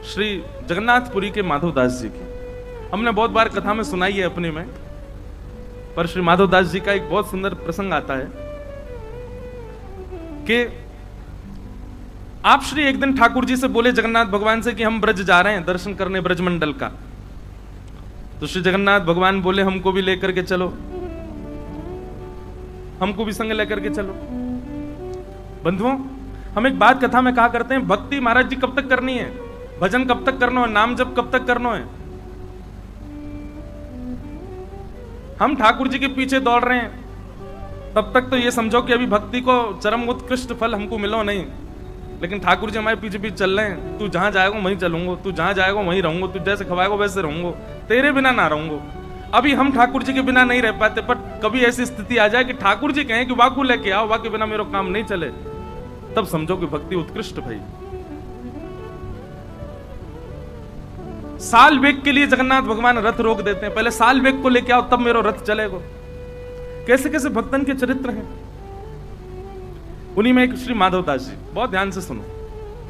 श्री जगन्नाथपुरी के माधवदास जी की। हमने बहुत बार कथा में सुनाई है अपने में, पर श्री माधवदास जी का एक बहुत सुंदर प्रसंग आता है कि आप श्री एक दिन ठाकुर जी से बोले जगन्नाथ भगवान से कि हम ब्रज जा रहे हैं दर्शन करने ब्रजमंडल का। तो श्री जगन्नाथ भगवान बोले हमको भी लेकर के चलो, हमको भी संग लेकर के चलो। बंधुओं, हम एक बात कथा में कहा करते हैं, भक्ति महाराज जी कब तक करनी है, भजन कब तक करना है, नाम जप कब तक करना है। हम ठाकुर जी के पीछे दौड़ रहे हैं तब तक तो ये समझो कि अभी भक्ति को चरम उत्कृष्ट फल हमको मिलो नहीं, लेकिन ठाकुर जी हमारे पीछे पीछे चल रहे हैं। तू जहां जाएगा वहीं चलूंगा, तू जहां जाएगा वहीं रहूंगा, तू जैसे खवाएगा वैसे रहूंगा, तेरे बिना ना रहूंगा। अभी हम ठाकुर जी के बिना नहीं रह पाते, पर कभी ऐसी स्थिति आ जाए कि ठाकुर जी कहें कि वाकू लेके आओ, वाके बिना मेरा काम नहीं चले, तब समझो कि भक्ति उत्कृष्ट भाई। साल वेग के लिए जगन्नाथ भगवान रथ रोक देते हैं, पहले साल वेग को लेके आओ तब मेरा रथ चलेगा। कैसे कैसे भक्तन के चरित्र हैं। उन्हीं में एक श्री माधवदास जी, बहुत ध्यान से सुनो,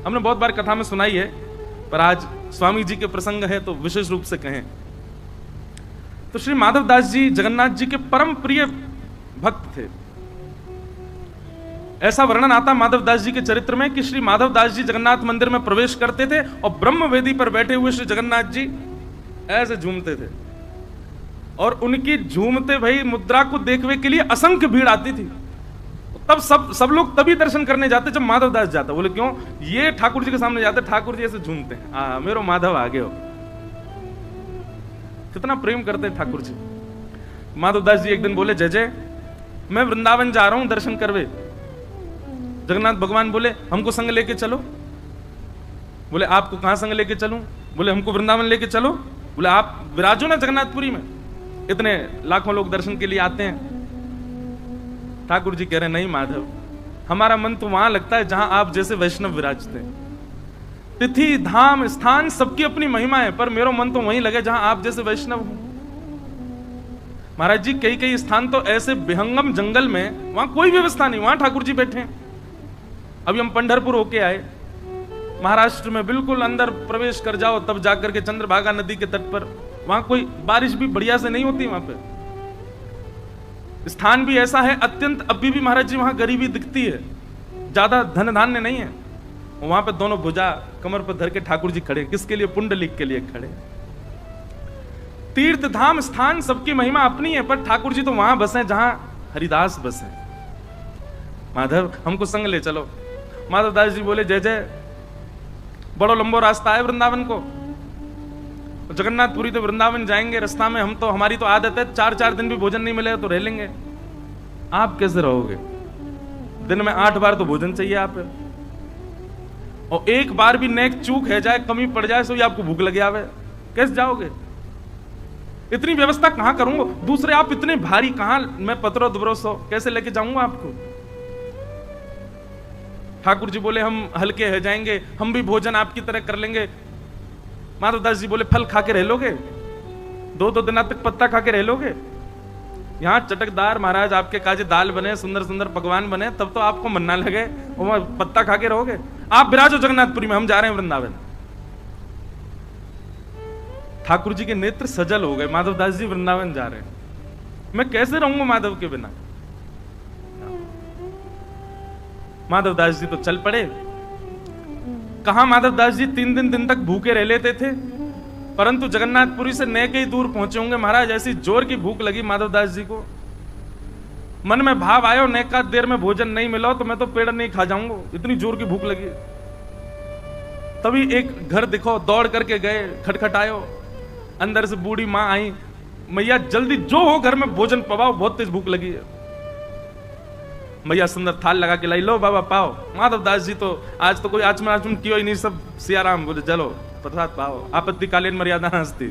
हमने बहुत बार कथा में सुनाई है, पर आज स्वामी जी के प्रसंग है तो विशेष रूप से कहें। तो श्री माधवदास जी जगन्नाथ जी के परम प्रिय भक्त थे। ऐसा वर्णन आता माधवदास जी के चरित्र में कि श्री माधवदास जी जगन्नाथ मंदिर में प्रवेश करते थे और ब्रह्म वेदी पर बैठे हुए श्री जगन्नाथ जी ऐसे झूमते थे, और उनकी झूमते भाई मुद्रा को देखने के लिए असंख्य भीड़ आती थी। तब सब लोग तभी दर्शन करने जाते जब माधवदास जाता। बोले क्यों? ये ठाकुर जी के सामने जाते, ठाकुर जी ऐसे झूमते हैं, मेरो माधव आगे हो। कितना प्रेम करते हैं ठाकुर जी। माधवदास जी एक दिन बोले जय जय, मैं वृंदावन जा रहा हूं दर्शन करवे। जगन्नाथ भगवान बोले हमको संग लेके चलो। बोले आपको कहां संग लेके चलूं? बोले हमको वृंदावन लेके चलो। बोले आप विराजो ना जगन्नाथपुरी में, इतने लाखों लोग दर्शन के लिए आते हैं। ठाकुर जी कह रहे नहीं माधव, हमारा मन तो वहां लगता है जहां आप जैसे वैष्णव विराजते हैं। तिथि धाम स्थान सबकी अपनी महिमा है, पर मेरा मन तो वहीं लगे जहां आप जैसे वैष्णव हो। महाराज जी कई कई स्थान तो ऐसे विहंगम जंगल में, वहां कोई व्यवस्था नहीं, वहां ठाकुर जी बैठे हैं। अभी हम पंढरपुर होके आए, महाराष्ट्र में बिल्कुल अंदर प्रवेश कर जाओ तब जाकर के चंद्रभागा नदी के तट पर, वहां कोई बारिश भी बढ़िया से नहीं होती। वहां पे स्थान भी ऐसा है अत्यंत, अभी भी महाराज जी वहां गरीबी दिखती है, ज्यादा धन धान्य नहीं है। वहां पे दोनों भुजा कमर पर धर के ठाकुर जी खड़े, किसके लिए? पुंडलिक के लिए खड़े। तीर्थ धाम स्थान सबकी महिमा अपनी है, पर ठाकुर जी तो वहां बसे जहां हरिदास बसे। माधव हमको संग ले चलो। माधवदास जी बोले जय जय, बड़ा लंबा रास्ता है वृंदावन को, जगन्नाथपुरी तो वृंदावन जाएंगे, रास्ता में हम तो, हमारी तो आदत है 4-4 दिन भी भोजन नहीं मिलेगा तो रह लेंगे। आप कैसे रहोगे? दिन में 8 बार तो भोजन चाहिए आप, और एक बार भी नेक चूक है जाए, कमी पड़ जाए सो आपको भूख लगे आवे, कैसे जाओगे? इतनी व्यवस्था कहां करूंगा? दूसरे आप इतने भारी, कहां मैं पत्रो दुबरो सो कैसे लेके जाऊंगा आपको? ठाकुर जी बोले हम हल्के हो जाएंगे, हम भी भोजन आपकी तरह कर लेंगे। माधवदास जी बोले फल खा के रह लोगे, 2-2 दिन तक पत्ता खा के रह लोगे? यहाँ चटकदार महाराज आपके काजे दाल बने, सुंदर सुंदर पकवान बने, तब तो आपको मन ना लगे, और पत्ता खा के रहोगे? आप विराजो जगन्नाथपुरी में, हम जा रहे हैं वृंदावन। ठाकुर जी के नेत्र सजल हो गए, माधवदास जी वृंदावन जा रहे हैं, मैं कैसे रहूंगा माधव के बिना? माधवदास जी तो चल पड़े। कहां माधवदास जी 3 दिन तक भूखे रह लेते थे, परंतु जगन्नाथपुरी से नेक ही दूर पहुंचे होंगे महाराज, ऐसी जोर की भूख लगी माधवदास जी को। मन में भाव आयो नेका देर में भोजन नहीं मिला तो मैं तो पेड़ नहीं खा जाऊंगा, इतनी जोर की भूख लगी। तभी एक घर दिखो, दौड़ करके गए, खटखटायो, अंदर से बूढ़ी मां आई, मैया जल्दी जो हो घर में भोजन पवाओ, बहुत तेज भूख लगी है। मैया सुंदर थाल लगा के लाई, लो बाबा पाओ। माधवदास जी तो आज तो कोई आचमन कियो ही नहीं, सब सियाराम बोले चलो प्रसाद पाओ, आपत्तिकालीन मर्यादा हंसती।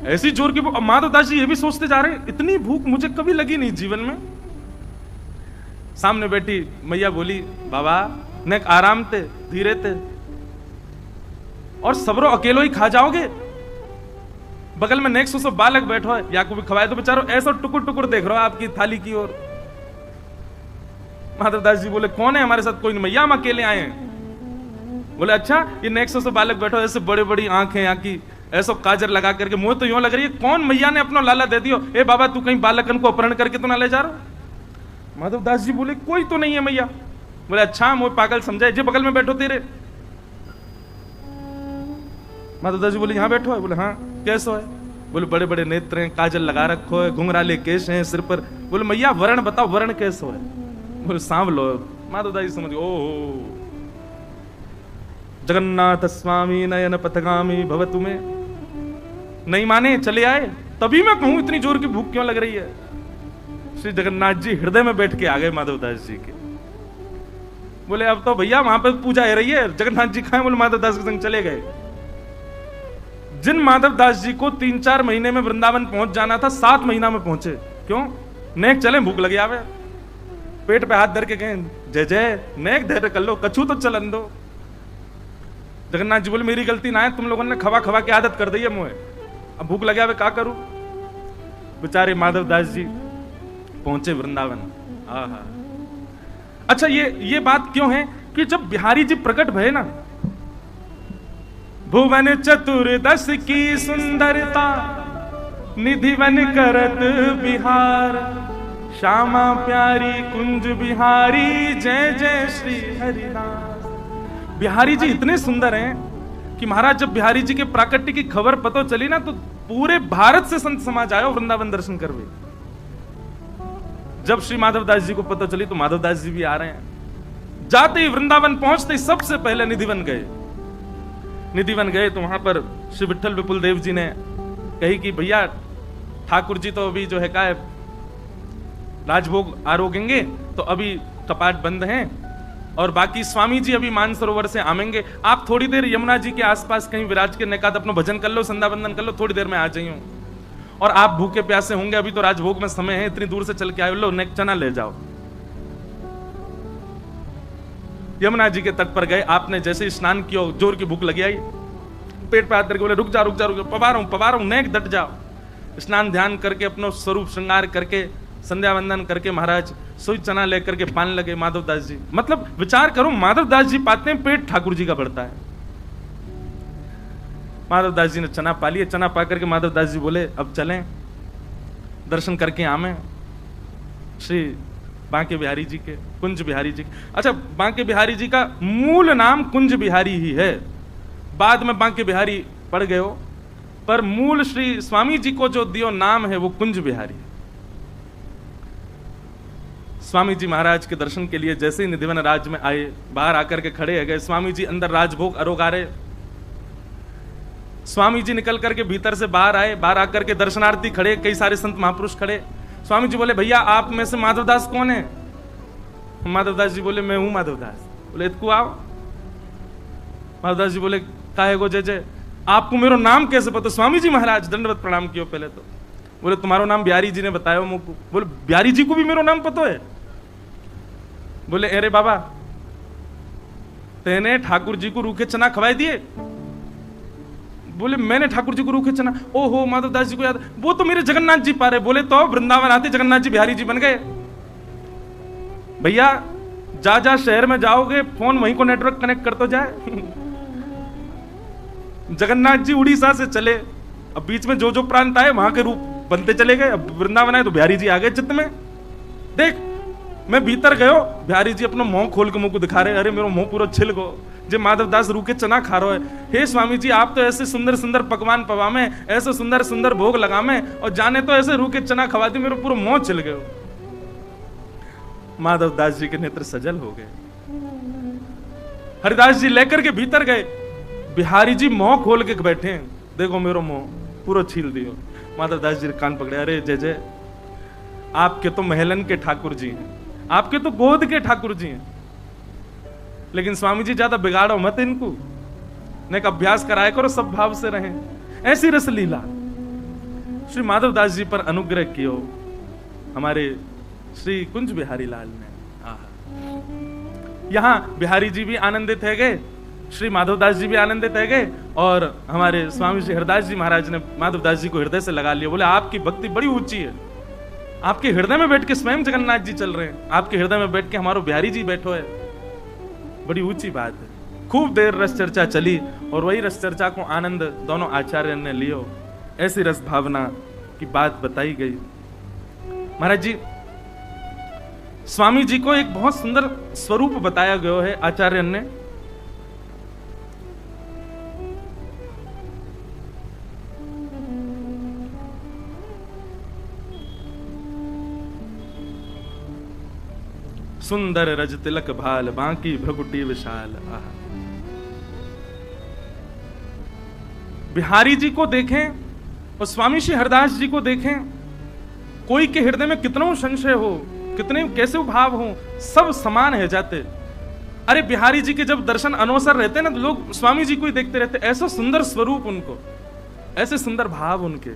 ऐसी जोर की भूख। माधवदास जी ये भी सोचते जा रहे हैं इतनी भूख मुझे कभी लगी नहीं जीवन में। सामने बैठी मैया बोली बाबा नेक आराम थे, धीरे थे, और सबरो अकेलो ही खा जाओगे? बगल में नेक सो बालक बैठो है, या को भी खवाए तो बेचारो ऐसा टुकुर टुकुर देख रहा आपकी थाली की ओर। माधवदास जी बोले कौन है हमारे साथ? कोई नहीं, मैया हम अकेले आए हैं। बोले अच्छा, ये नेक्सो से बालक बैठो, ऐसे बड़े बड़ी आंखें यहाँ की, ऐसा काजर लगा करके, मुझे तो यूं लग रही है कौन मैया ने अपना लाला दे दियो। ए बाबा तू कहीं बालकन को अपहरण करके तो ना ले जा रहा। माधव दास जी बोले कोई तो नहीं है मैया। बोले अच्छा, मुझे पागल समझाए, जे बगल में बैठो तेरे। माधव दास जी बोले यहाँ बैठो है। बोले हाँ, कैसो है? बोले बड़े बड़े नेत्र हैं, काजल लगा रखो है, घुंघराले केश हैं सिर पर। बोले मैया वर्ण बताओ, वर्ण कैसो है? बोले सांवलो। माधव दास जी समझ, ओहो जगन्नाथ स्वामी नयन पथगामी भवतु में। नहीं माने, चले आए। तभी मैं कहूं इतनी जोर की भूख क्यों लग रही है। श्री जगन्नाथ जी हृदय में बैठ के आ गए माधव दास जी के। बोले अब तो भैया वहां पर पूजा हो रही है, जगन्नाथ जी कहां? बोले माधव दास के संग चले गए। जिन माधव दास जी को 3-4 महीने में वृंदावन पहुंच जाना था, 7 महीना में पहुंचे। क्यों? नेक चले, भूख लगी आवे। पेट पे हाथ धर के कहें जय जय, नेक धैर्य कर लो, कछू तो चलन दो। जगन्नाथ जी बोले मेरी गलती ना है, तुम लोगों ने खवा खवा की आदत कर दी है मुझे, अब भूख लगे आवे, क्या करूं? बेचारे माधव दास जी पहुंचे वृंदावन। आहा। अच्छा, ये बात क्यों है कि जब बिहारी जी प्रकट भये ना, भुवन चतुर्दश की सुंदरता निधि वन करत बिहार, श्यामा प्यारी कुंज बिहारी जय जय श्री हरिदास। बिहारी जी इतने सुंदर हैं कि महाराज जब बिहारी जी के प्राकट्य की खबर पता चली ना, तो पूरे भारत से संत समाज आयो वृंदावन दर्शन करवे। जब श्री माधव दास जी को पता चली तो माधव दास जी भी आ रहे हैं। जाते ही वृंदावन पहुंचते ही सबसे पहले निधिवन गए। निधिवन गए तो वहां पर श्री विठल विपुल देव जी ने कही कि भैया ठाकुर जी तो अभी जो है क्या राजभोग आरोगेंगे, तो अभी कपाट बंद हैं, और बाकी स्वामी जी अभी मानसरोवर से आमेंगे। आप थोड़ी देर यमुना जी के आसपास कहीं विराज के निकात अपना भजन कर लो, संध्या बंदन कर लो, थोड़ी देर में आ जाइयो। और आप भूखे प्यासे होंगे, अभी तो राजभोग में समय है, इतनी दूर से चल के आए, लो नेक चना ले जाओ। यमुना जी के तट पर गए। आपने जैसे ही स्नान किया, जोर की भूख लगी आई, पेट पे हाथ करके बोले रुक जा रुक जा रुक जा, पवा रहा हूं, नेक डट जाओ। स्नान ध्यान करके अपना स्वरूप श्रृंगार करके संध्या वंदन करके महाराज सोई चना लेकर के पान लगे माधव दास जी। मतलब विचार करो, माधव दास जी पाते हैं, पेट ठाकुर जी का बढ़ता है। माधव दास जी ने चना पा लिया। चना पा करके माधव दास जी बोले अब चलें, दर्शन करके आवे श्री बांके बिहारी जी के, कुंज बिहारी जी के। अच्छा, बांके बिहारी जी का मूल नाम कुंज बिहारी ही है, बाद में बांके बिहारी पड़ गए हो, पर मूल श्री स्वामी जी को जो दियो नाम है वो कुंज बिहारी। स्वामी जी महाराज के दर्शन के लिए जैसे ही निधिवन राज में आए, बाहर आकर के खड़े हो गए। स्वामी जी अंदर राजभोग अरोगारे। स्वामी जी निकल करके भीतर से बाहर आए, बाहर आकर के दर्शनार्थी खड़े, कई सारे संत महापुरुष खड़े। स्वामी जी बोले भैया आप में से माधव दास कौन है? माधव दास जी बोले मैं हूं माधव दास। बोले इतको आओ। माधव दास जी बोले काहे गो जय जय, आपको मेरा नाम कैसे पता? स्वामी जी महाराज दंडवत प्रणाम कियो पहले तो। बोले तुम्हारा नाम बिहारी जी ने बताया मुझको। बोले बिहारी जी को भी मेरा नाम पता है? बोले अरे बाबा तेने ठाकुर जी को रूखे चना खवाए दिए? बोले मैंने ठाकुर जी को रूखे चना? ओहो माधव दास जी को याद, वो तो मेरे जगन्नाथ जी पा रहे। बोले तो वृंदावन आते जगन्नाथ जी बिहारी जी बन गए। भैया जा जा शहर में जाओगे, फोन वहीं को नेटवर्क कनेक्ट कर तो जाए। जगन्नाथ जी उड़ीसा से चले, अब बीच में जो जो प्रांत आए वहां के रूप बनते चले गए। अब वृंदावन आए तो बिहारी जी आ गए चित्त में। देख मैं भीतर गयो, बिहारी जी अपना मुंह खोल के मुंह को दिखा रहे, अरे मेरा मुंह पूरा छिल गो, जे माधव दास रूखे चना खा रहे है। हे स्वामी जी आप तो ऐसे सुंदर सुंदर पकवान पवा में, ऐसे सुंदर सुंदर भोग लगा में, और जाने तो ऐसे रूखे चना खवा दी, मेरा पूरा मुंह छिल गयो। माधव दास जी के नेत्र सजल हो गए। हरिदास जी लेकर के भीतर गए, बिहारी जी मुंह खोल के बैठे, देखो मेरा मुंह पूरा छील दियो। माधव दास जी कान पकड़े, अरे जय जय आपके तो महलन के ठाकुर जी हैं, आपके तो गोद के ठाकुर जी हैं, लेकिन स्वामी जी ज्यादा बिगाड़ो मत इनको, नेक अभ्यास कराया करो, सब भाव से रहें। ऐसी रस लीला श्री माधव दास जी पर अनुग्रह कियो हमारे श्री कुंज बिहारी लाल ने। यहां बिहारी जी भी आनंदित है गए, श्री माधव दास जी भी आनंदित है गए, और हमारे स्वामी श्री हरदास जी महाराज ने माधव दास जी को हृदय से लगा लिया। बोले आपकी भक्ति बड़ी ऊंची है, आपके हृदय में बैठ के स्वयं जगन्नाथ जी चल रहे हैं, आपके हृदय में बैठ के हमारो बिहारी जी बैठो है, बड़ी ऊंची बात है। खूब देर रस चर्चा चली और वही रस चर्चा को आनंद दोनों आचार्य ने लियो। ऐसी रस भावना की बात बताई गई। महाराज जी, स्वामी जी को एक बहुत सुंदर स्वरूप बताया गया है आचार्य ने। सुंदर रज तिलक भाल बांकी भ्रगुटी विशाल। बिहारी जी को देखें और स्वामी श्री हरदास जी को देखें, कोई के हृदय में कितना संशय हो, कितने कैसे भाव हो, सब समान है जाते। अरे बिहारी जी के जब दर्शन अनवसर रहते ना तो लोग स्वामी जी को ही देखते रहते। ऐसा सुंदर स्वरूप उनको, ऐसे सुंदर भाव उनके।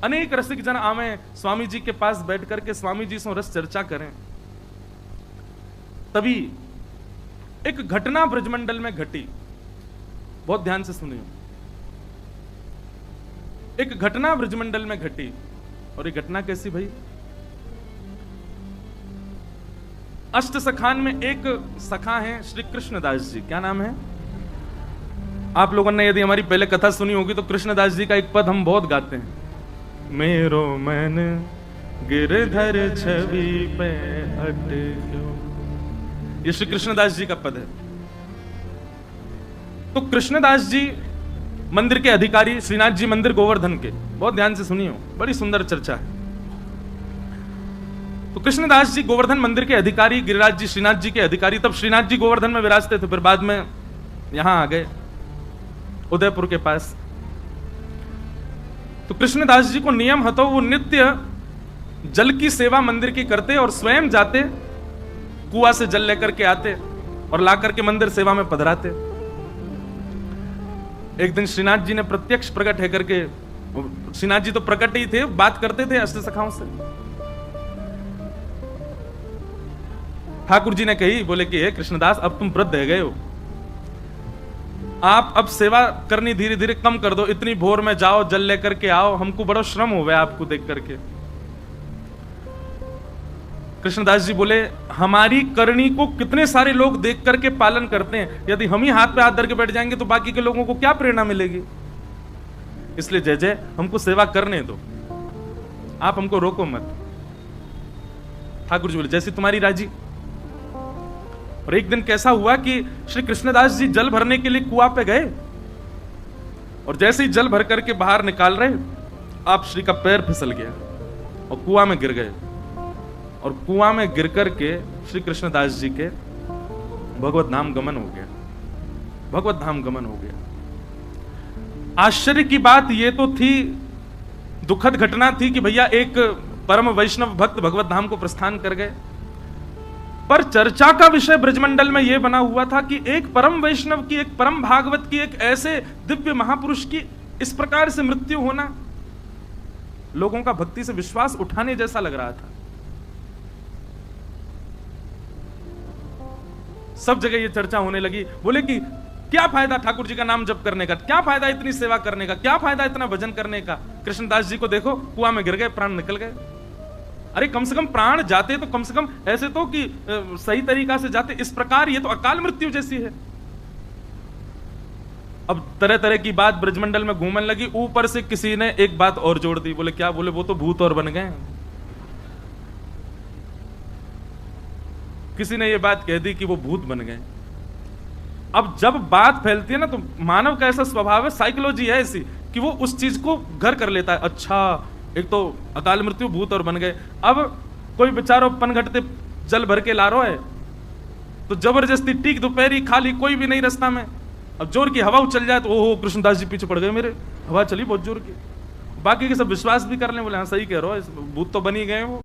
अनेक रसिक जन आवे स्वामी जी के पास बैठ करके स्वामी जी से रस चर्चा करें। तभी एक घटना ब्रजमंडल में घटी, बहुत ध्यान से सुनिए। एक घटना ब्रजमंडल में घटी, और ये घटना कैसी भाई? अष्ट सखान में एक सखा है श्री कृष्णदास जी। क्या नाम है? आप लोगों ने यदि हमारी पहले कथा सुनी होगी तो कृष्णदास जी का एक पद हम बहुत गाते हैं। मेरो मन गिरधर छवि पे अटक्यो। ये श्री कृष्णदास जी का पद है। तो कृष्णदास जी मंदिर के अधिकारी, श्रीनाथ जी मंदिर गोवर्धन के, बहुत ध्यान से सुनियो, बड़ी सुंदर चर्चा है। तो कृष्णदास जी गोवर्धन मंदिर के अधिकारी, गिरिराज जी श्रीनाथ जी के अधिकारी। तब श्रीनाथ जी गोवर्धन में विराजते थे, फिर बाद में यहां आ गए उदयपुर के पास। तो कृष्णदास जी को नियम हतो, वो नित्य जल की सेवा मंदिर की करते और स्वयं जाते, कुआं से जल लेकर के आते और ला करके मंदिर सेवा में पधराते। एक दिन श्रीनाथ जी ने प्रत्यक्ष प्रकट है करके, श्रीनाथ जी तो प्रकट ही थे, बात करते थे अष्ट सखाओं से। ठाकुर जी ने कही, बोले कि हे कृष्णदास, अब तुम वृद्ध रह गए हो, आप अब सेवा करनी धीरे धीरे कम कर दो। इतनी भोर में जाओ, जल लेकर के आओ, हमको बड़ा श्रम हो गया आपको देख करके। कृष्णदास जी बोले, हमारी करनी को कितने सारे लोग देख करके पालन करते हैं, यदि हम ही हाथ पे हाथ धर के बैठ जाएंगे तो बाकी के लोगों को क्या प्रेरणा मिलेगी? इसलिए जय जय, हमको सेवा करने दो, आप हमको रोको मत। ठाकुर जी बोले, जैसी तुम्हारी राजी। और एक दिन कैसा हुआ कि श्री कृष्णदास जी जल भरने के लिए कुआं पे गए, और जैसे ही जल भर करके बाहर निकाल रहे, आप श्री का पैर फिसल गया और कुआं में गिर गए। और कुआं में गिर करके श्री कृष्णदास जी के भगवत धाम गमन हो गया, भगवत धाम गमन हो गया। आश्चर्य की बात यह तो थी, दुखद घटना थी कि भैया एक परम वैष्णव भक्त भगवत धाम को प्रस्थान कर गए, पर चर्चा का विषय ब्रजमंडल में यह बना हुआ था कि एक परम वैष्णव की, एक परम भागवत की, एक ऐसे दिव्य महापुरुष की इस प्रकार से मृत्यु होना लोगों का भक्ति से विश्वास उठाने जैसा लग रहा था। सब जगह ये चर्चा होने लगी। बोले कि क्या फायदा ठाकुर जी का नाम जप करने का, क्या फायदा इतनी सेवा करने का, क्या फायदा इतना भजन करने का। कृष्णदास जी को देखो, कुआं में गिर गए, प्राण निकल गए। अरे कम से कम प्राण जाते तो कम से कम ऐसे तो कि सही तरीका से जाते, इस प्रकार ये तो अकाल मृत्यु जैसी है। अब तरह तरह की बात ब्रजमंडल में घूमने लगी। ऊपर से किसी ने एक बात और जोड़ दी। बोले क्या? बोले वो तो भूत और बन गए। किसी ने ये बात कह दी कि वो भूत बन गए। अब जब बात फैलती है ना, तो मानव का ऐसा स्वभाव है, साइकोलॉजी है ऐसी कि वो उस चीज को घर कर लेता है। अच्छा, एक तो अकाल मृत्यु, भूत और बन गए। अब कोई बेचारो पनघटते जल भर के ला रहा है, तो जबरदस्ती टीक दोपहरी खाली, कोई भी नहीं रास्ता में। अब जोर की हवा चल जाए तो ओहो कृष्णदास जी पीछे पड़ गए मेरे, हवा चली बहुत जोर की। बाकी के सब विश्वास भी कर ले, बोले हाँ सही कह रहे हो, भूत तो बन ही गए वो।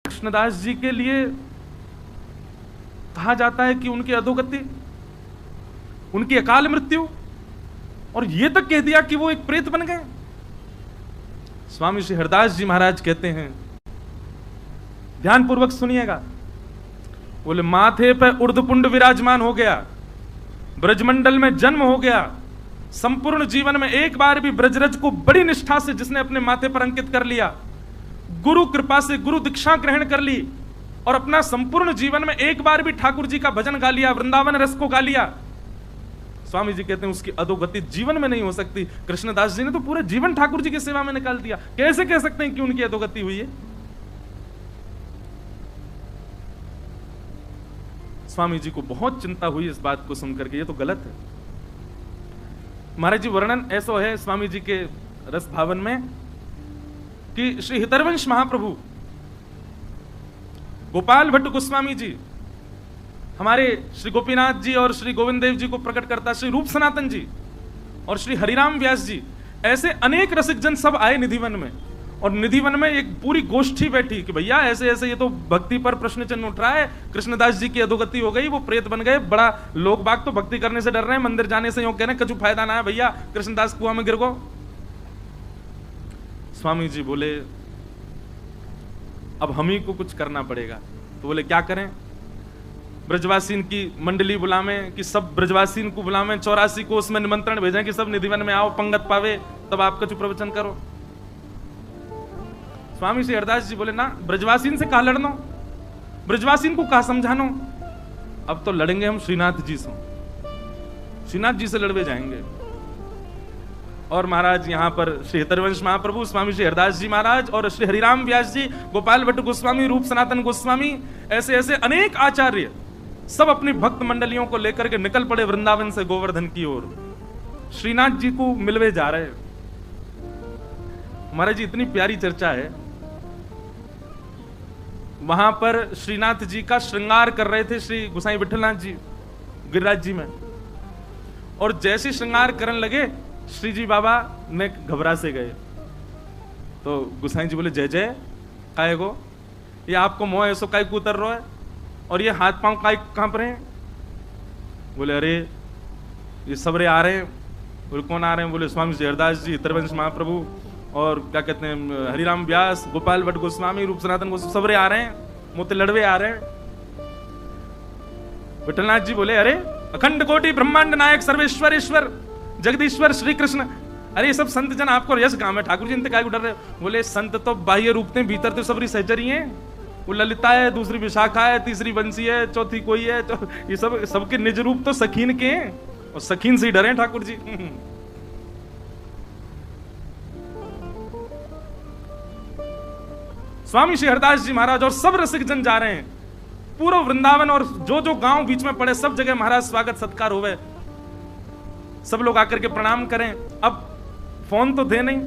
कृष्णदास जी के लिए कहा जाता है कि उनकी अधोगति, उनकी अकाल मृत्यु, और यह तक कह दिया कि वो एक प्रेत बन गए। स्वामी श्री हरदास जी महाराज कहते हैं, ध्यानपूर्वक सुनिएगा। बोले माथे पर ऊर्ध्वपुंड विराजमान हो गया, ब्रजमंडल में जन्म हो गया, संपूर्ण जीवन में एक बार भी ब्रजरज को बड़ी निष्ठा से जिसने अपने माथे पर अंकित कर लिया, गुरु कृपा से गुरु दीक्षा ग्रहण कर ली, और अपना संपूर्ण जीवन में एक बार भी ठाकुर जी का भजन गा लिया, वृंदावन रस को गा लिया, स्वामी जी कहते हैं उसकी अधोगति जीवन में नहीं हो सकती। कृष्णदास जी ने तो पूरे जीवन ठाकुर जी की सेवा में निकाल दिया, कैसे कह सकते हैं कि उनकी अधोगति हुई है? स्वामी जी को बहुत चिंता हुई इस बात को सुनकर के, ये तो गलत है। महाराज जी वर्णन ऐसा है स्वामी जी के रस भावन में कि श्री हितरवंश महाप्रभु गोपाल भट्ट गोस्वामी जी, हमारे श्री गोपीनाथ जी और श्री गोविंद देव जी को प्रकट करता श्री रूप सनातन जी और श्री हरिराम व्यास जी, ऐसे अनेक रसिक जन सब आए निधिवन में, और निधिवन में एक पूरी गोष्ठी बैठी कि भैया ऐसे ऐसे ये तो भक्ति पर प्रश्न चिन्ह उठ रहा है, कृष्णदास जी की अधोगति हो गई, वो प्रेत बन गए, बड़ा लोग बाग तो भक्ति करने से डर रहे हैं, मंदिर जाने से यूं कह रहे हैं, कछु फायदा ना है भैया, कृष्णदास कुआं में गिर गो। स्वामी जी बोले अब हम ही को कुछ करना पड़ेगा। तो बोले क्या करें? ब्रजवासीन की मंडली बुलावें कि सब ब्रजवासीन को बुलावें, 84 को उसमें निमंत्रण भेजें कि सब निधिवन में आओ, पंगत पावे, तब आप कछु प्रवचन करो। स्वामी श्री हरदास जी बोले ना, ब्रजवासीन से कहा लड़नो, ब्रजवासीन को कहा समझानो, अब तो लड़ेंगे हम श्रीनाथ जी से, श्रीनाथ जी से लड़वे जाएंगे। और महाराज यहाँ पर श्री हितरवंश महाप्रभु, स्वामी श्री हरदास जी महाराज और श्री हरिराम व्यास जी, गोपाल भट्ट गोस्वामी, रूप सनातन गोस्वामी, ऐसे ऐसे अनेक आचार्य सब अपनी भक्त मंडलियों को लेकर के निकल पड़े वृंदावन से गोवर्धन की ओर, श्रीनाथ जी को मिलवे जा रहे। महाराज जी इतनी प्यारी चर्चा है, वहां पर श्रीनाथ जी का श्रृंगार कर रहे थे श्री गोसाई विठलनाथ जी गिरिराज जी में, और जैसे श्रृंगार करने लगे श्री जी बाबा ने घबरा से गए। तो गोसाई जी बोले जय जय काय गो, ये आपको मोह ऐसो काय को उतर रहा है, और ये हाथ पांव काय कहां पर हैं? बोले अरे ये सबरे आ रहे हैं। बोले कौन आ रहे हैं? बोले स्वामी श्री हरदास जी, हितरवंश महाप्रभु और क्या कहते हैं हरिराम व्यास, गोपाल भट्ट गोस्वामी, रूप सनातन गोस्वामी, सबरे आ रहे हैं, मोते लड़वे आ रहे हैं। विठलनाथ जी बोले अरे अखंड कोटि ब्रह्मांड नायक सर्वेश्वर ईश्वर जगदीश्वर श्री कृष्ण, अरे ये सब संत जन आपको यश गांव है, ठाकुर जी इनसे काय को डर रहे? बोले संत तो बाह्य रूप थे, भीतर तो सबरी सहचरी हैं, वो ललिता है, दूसरी विशाखा है, तीसरी बंसी है, चौथी कोई है, तो ये सब सबके निज रूप तो सखीन के हैं, और सखीन से ही डरे ठाकुर जी। स्वामी श्री हरदास जी महाराज और सब रसिक जन जा रहे हैं, पूरा वृंदावन और जो जो गांव बीच में पड़े सब जगह महाराज स्वागत सत्कार होवे, सब लोग आकर के प्रणाम करें। अब फोन तो थे नहीं,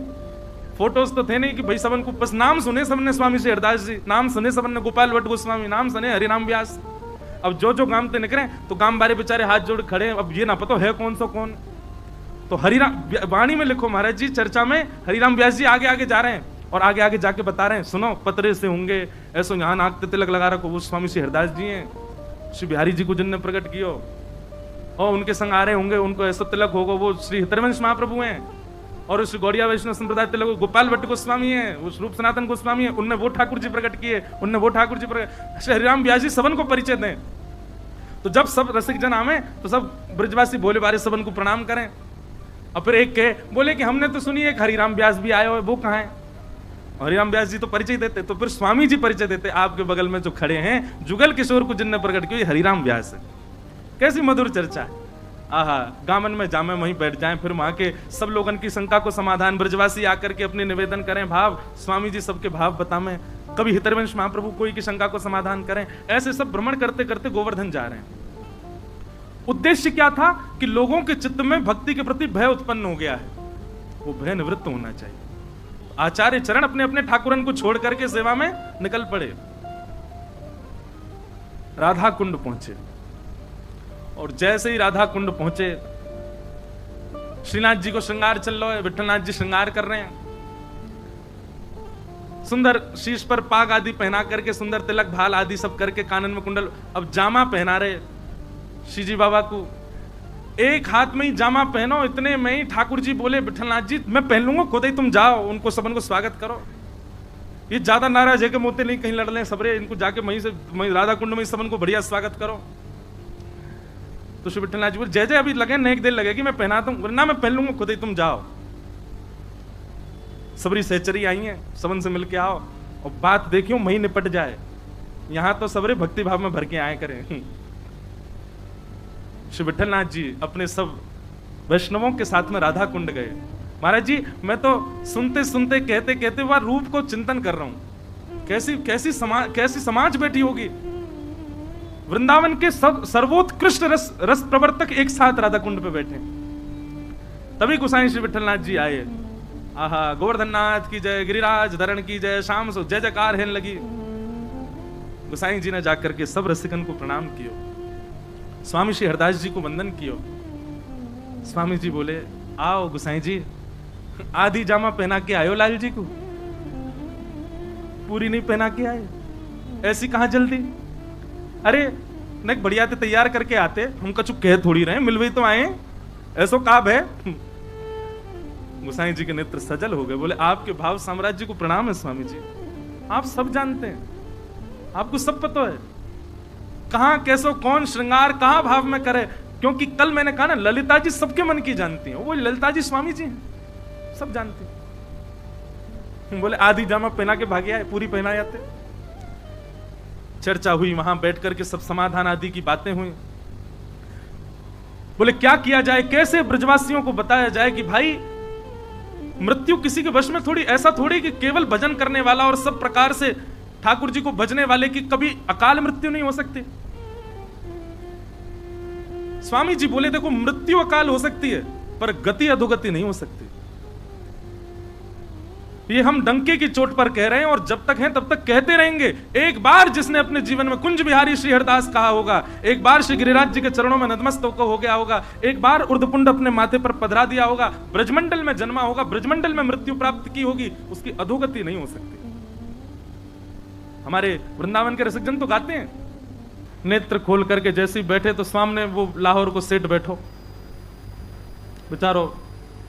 फोटोज तो थे नहीं कि भाई सबन को बस नाम सुने सबने स्वामी श्री हरदास जी, नाम सुने सबन ने गोपाल भट्ट गोस्वामी, नाम सुने हरिराम व्यास। अब जो जो गांव से निकले तो गांव बारे बेचारे हाथ जोड़ खड़े, अब ये ना पता है कौन सो कौन। तो हरिराम वाणी में लिखो महाराज जी चर्चा में हरिराम व्यास जी आगे आगे जा रहे हैं और आगे आगे जाके बता रहे हैं, सुनो पतरे से होंगे ऐसो यहाँ नाक तिलक लगा रखो, वो स्वामी श्री हरदास जी हैं, श्री बिहारी जी को जिनने प्रकट कियो, और उनके संग आ रहे होंगे, उनको ऐसा तिलक होगा, वो श्री हितरवंश महाप्रभु हैं, और श्री गौड़िया वैष्णव संप्रदाय तिलक गोपाल भट्ट गोस्वामी है, वो रूप सनातन गोस्वामी है, उनने वो ठाकुर जी प्रकट किए, उनने वो ठाकुर जी प्रकट, श्री हरिराम व्यास जी सबन को परिचय दें। तो जब सब रसिक जन आवे तो सब ब्रजवासी भोले बारे सबन को प्रणाम करें, और फिर एक कहे बोले कि हमने तो सुनी एक हरिराम व्यास भी आए हुए, वो कहाँ है? हरिराम व्यास जी तो परिचय देते, तो फिर स्वामी जी परिचय देते, आपके बगल में जो खड़े हैं जुगल किशोर को जिनने प्रकट किया हरिराम व्यास है। कैसी मधुर चर्चा है, आहा, गामन में जामे वहीं बैठ जाएं, फिर वहां के सब लोगन की शंका को समाधान, ब्रजवासी आकर के अपने निवेदन करें भाव, स्वामी जी सबके भाव बतावें, कभी हितरवंश महाप्रभु कोई की शंका को समाधान करें, ऐसे सब भ्रमण करते करते गोवर्धन जा रहे हैं। उद्देश्य क्या था कि लोगों के चित्त में भक्ति के प्रति भय उत्पन्न हो गया है, वो भय निवृत्त होना चाहिए। आचार्य चरण अपने अपने ठाकुरन को छोड़ करके सेवा में निकल पड़े। राधा कुंड पहुंचे, और जैसे ही राधा कुंड पहुंचे श्रीनाथ जी को श्रृंगार चल रहा है, विठलनाथ जी श्रृंगार कर रहे हैं, सुंदर शीश पर पाग आदि पहना करके, सुंदर तिलक भाल आदि सब करके, कानन में कुंडल, अब जामा पहना रहे श्री जी बाबा को। एक हाथ में ही जामा पहनो, इतने में ही ठाकुर जी बोले विठलनाथ जी मैं पहन लूंगा, खुद ही तुम जाओ, उनको सबन को स्वागत करो। ये ज्यादा नाराज है कि मोते नहीं कहीं लड़ लें सबरे, इनको जाके वहीं से राधा कुंड में सबन को बढ़िया स्वागत करो। तो श्री विठलनाथ जी बोले जय जय अभी लगे, नहीं देर लगेगी, मैं पहनाता हूं ना, मैं पहन लूंगा, खुद ही तुम जाओ। सबरी सहचरी आई है, सबन से मिलके आओ और बात देखियो वहीं निपट जाए। यहां तो सबरे भक्ति भाव में भर के आए करें। श्री विठलनाथ जी अपने सब वैष्णवों के साथ में राधा कुंड गए। महाराज जी मैं तो सुनते सुनते कहते कहते वह रूप को चिंतन कर रहा हूं, कैसी समाज बैठी होगी। वृंदावन के सब सर्वोत्कृष्ट रस प्रवर्तक एक साथ राधा कुंड पे बैठे। तभी गोसाई श्री विठलनाथ जी आए। आहा, गोवर्धननाथ की जय, गिरिराज धरण की जय, शाम सो जय जयकार है लगी। गोसाई जी ने जाकर के सब रसिकन को प्रणाम कियो, स्वामी श्री हरदास जी को वंदन कियो। स्वामी जी बोले, आओ गोसाई जी, आधी जामा पहना के आयो लाल जी को, पूरी नहीं पहना के आए, ऐसी कहां जल्दी? अरे न बढ़िया ते तैयार करके आते, हम कछु कह थोड़ी रहे, मिलवे तो आए, ऐसो काब है। गोसाई जी के नेत्र सजल हो गए, बोले आपके भाव साम्राज्य को प्रणाम है स्वामी जी, आप सब जानते हैं, आपको सब पता है कहां कैसो कौन श्रृंगार कहां भाव में करे। क्योंकि कल मैंने कहा ना, ललिता जी सबके मन की जानती हैं, वो ललिता जी स्वामी जी हैं, सब जानती हैं। बोले आधी जामा पहना के भागे आए, पूरी पहना जाते। चर्चा हुई, वहां बैठ करके सब समाधान आदि की बातें हुई। बोले क्या किया जाए, कैसे ब्रजवासियों को बताया जाए कि भाई मृत्यु किसी के वश में थोड़ी, ऐसा थोड़ी कि केवल भजन करने वाला और सब प्रकार से ठाकुर जी को भजने वाले की कभी अकाल मृत्यु नहीं हो सकती। स्वामी जी बोले देखो मृत्यु अकाल हो सकती है पर गति अधोगति नहीं हो सकती। ये हम डंके की चोट पर कह रहे हैं और जब तक हैं तब तक कहते रहेंगे। एक बार जिसने अपने जीवन में कुंज बिहारी श्री हरदास कहा होगा, एक बार श्री गिरिराज जी के चरणों में नतमस्तक हो गया होगा, एक बार उर्धपुंड अपने माथे पर पधरा दिया होगा, ब्रजमंडल में जन्मा होगा, ब्रजमंडल में मृत्यु प्राप्त की होगी, उसकी अधोगति नहीं हो सकती। हमारे वृंदावन के रसिकजन तो गाते हैं, नेत्र खोल करके जैसे ही बैठे तो सामने वो लाहौर को सेठ बैठो, बेचारो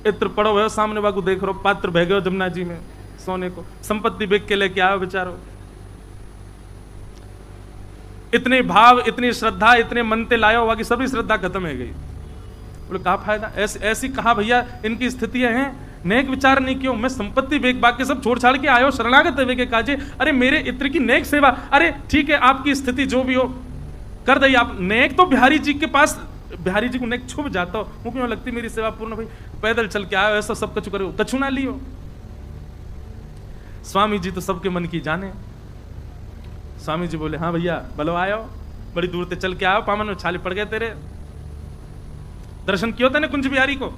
इत्र पड़ो है सामने बागू देख रहो, पात्र बह गयो जमुना जी में सोने को, संपत्ति बेच के लेके आओ बेचारो। इतने भाव, इतनी श्रद्धा, इतने मनते लायो, बाकी सभी श्रद्धा खत्म है गई। बोले क्या फायदा, ऐसी कहा भैया इनकी स्थितियां हैं, नेक विचार नहीं क्यों, मैं संपत्ति बेच बाग के सब छोड़ छाड़ के आयो, शरणागत वे के काजे, अरे मेरे इत्र की नेक सेवा, अरे ठीक है आपकी स्थिति जो भी हो कर दई आप, नेक तो बिहारी जी के पास, बिहारी जी को नेक छुप जाता हो, वो क्यों लगती मेरी सेवा पूर्ण भाई, पैदल चल के आयो, ऐसा सब कुछ करो, कछु ना लियो। स्वामी जी तो सबके मन की जाने। स्वामी जी बोले हाँ भैया बलो आयो, बड़ी दूर से चल के आओ, पामन में छाले पड़ गए तेरे, दर्शन किया तेने कुंज बिहारी को?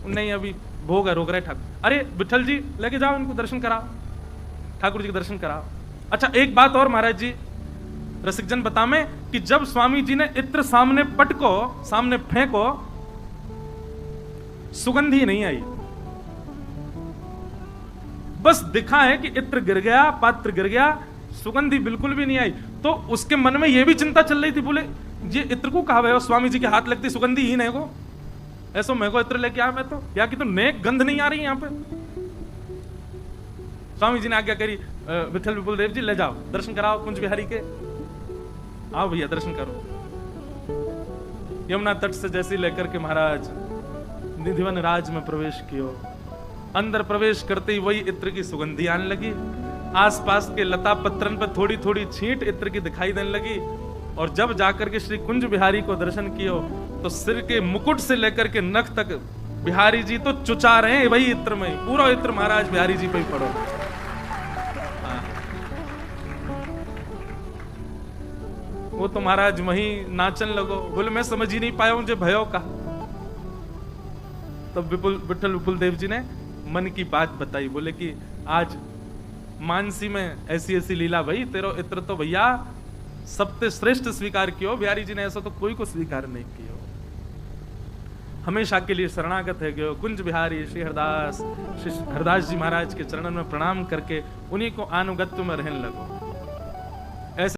नहीं अभी भोग है, रोक रहे ठाकुर। अरे विठल जी लेके जाओ इनको, दर्शन कराओ, ठाकुर जी के दर्शन कराओ। अच्छा एक बात और महाराज जी, रसिकजन बता में कि जब स्वामी जी ने इत्र सामने पटको, सामने फेंको, सुगंधी नहीं आई, बस दिखा है कि इत्र गिर गया, पात्र गिर गया, सुगंधी बिल्कुल भी नहीं आई। तो उसके मन में यह भी चिंता चल रही थी, बोले ये इत्र को कहा है, स्वामी जी के हाथ लगती सुगंधी ही नहीं को, ऐसा मैं को इत्र लेके आया मैं तो, या कि तो नेक गंध नहीं आ रही यहां पे। स्वामी जी ने आज्ञा करी, विठल विपुल देव जी ले जाओ, दर्शन कराओ कुंज बिहारी के, आओ भैया दर्शन करो। यमुना तट से जैसे लेकर के महाराज निधिवन राज में प्रवेश कियो, अंदर प्रवेश करते ही वही इत्र की सुगंधी आने लगी, आसपास के लता पत्रन पर थोड़ी थोड़ी छींट इत्र की दिखाई देने लगी। और जब जाकर के श्री कुंज बिहारी को दर्शन कियो तो सिर के मुकुट से लेकर के नख तक बिहारी जी तो चुचा रहे हैं वही इत्र में, पूरा इत्र महाराज बिहारी जी पे ही पड़ो। वो तो महाराज वहीं नाचन लगो, बोले मैं समझ ही नहीं पाया हूं जो भयो का। तब विठल विपुल देव जी ने मन की बात बताई, बोले कि आज मानसी में ऐसी ऐसी लीला भाई, तेरो इत्र तो भैया सबसे श्रेष्ठ स्वीकार कियो, बिहारी जी ने ऐसा तो कोई को स्वीकार नहीं किया, हमेशा के लिए शरणागत है गयो। कुंज बिहारी श्री हरदास जी महाराज के चरणन में प्रणाम करके उन्हीं को अनुगत्य में रहने लगो।